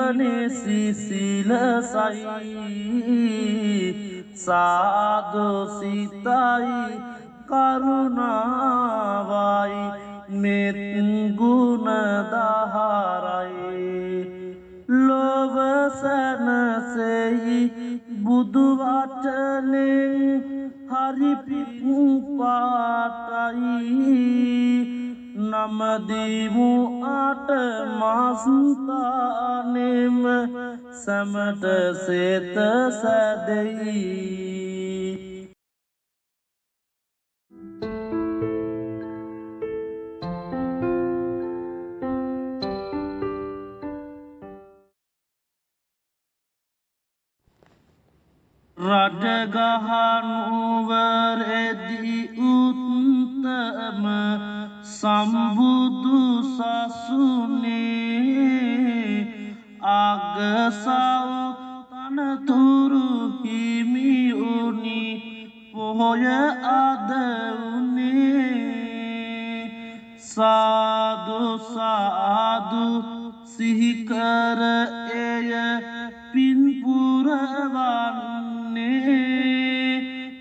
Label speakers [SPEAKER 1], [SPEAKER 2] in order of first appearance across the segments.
[SPEAKER 1] නිවනේ සිසිලසයි සාදු සිතයි කරුණාවයි මෙත් ගුණ දහරයි ලොව සැනසෙයි බුදු වචනෙන් හරි පිපාටයි නමදිමු අට මස්තානෙම සැමට සෙත සැදෙයි රජගහනුවරෙදි උත්තම සම්බුදු සසුනේ අගසව් තනතුරු හිමි උනි පොහොය අද උනේ සාදු සාදු සිහිකර එය පින්පුරවන්නේ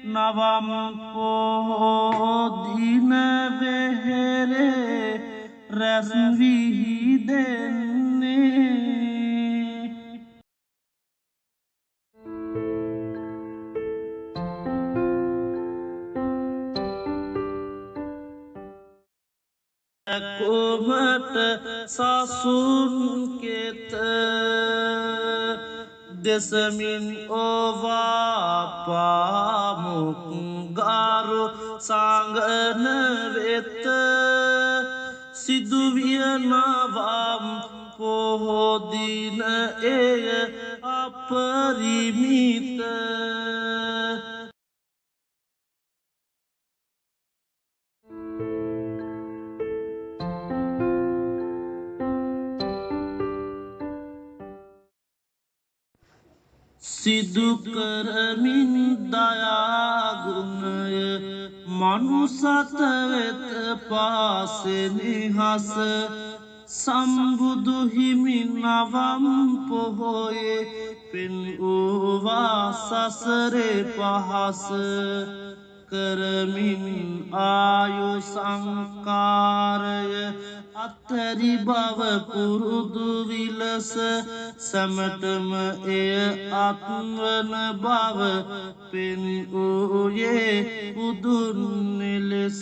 [SPEAKER 1] නවම් පොහොදින වෙහෙරේ රැස් විහිදෙන්නේ කොමට සසුන් කෙත දෙසමින් ඕවා පාමුක් ගාරු සංගන වෙත සිදුවිය නවම් පොහොදින එය අපරිමිත සිදු කරමින් දයාගුණය මනුසත වෙත පාසෙනෙහස සම්බුදු හිමි නවම් පොහොයේ පෙන් වූවා සසරේ පහස කරමින් ආයු සංකාරය අතරි බව පුරුදු විලස සැමටම එය අත්වන බව පෙන් වූයේ බුදුන් ලෙස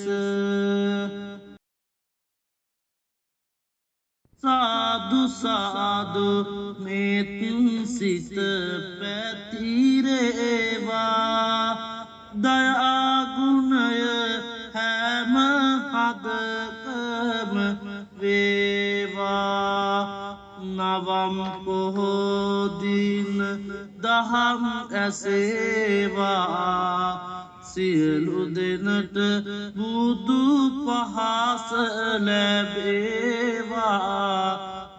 [SPEAKER 1] සාදු සාදු මෙත් සිත පැතිරේවා දයාගුණය හැම හදකම වේවා නවම් පොහොදින දහම් ඇසේවා සියලු දෙනට බුදු පහස ලැබේවා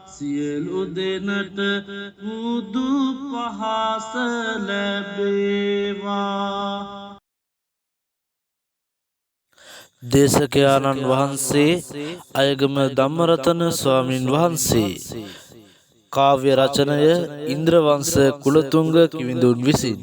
[SPEAKER 1] සියලු දෙනට බුදු පහස ලැබේවා
[SPEAKER 2] දේශකයාණන් වහන්සේ අයගම ධම්මරතන ස්වාමින් වහන්සේ කාව්‍ය රචනය ඉන්ද්‍රවංශ කුලතුංග කිවිඳුන් විසින්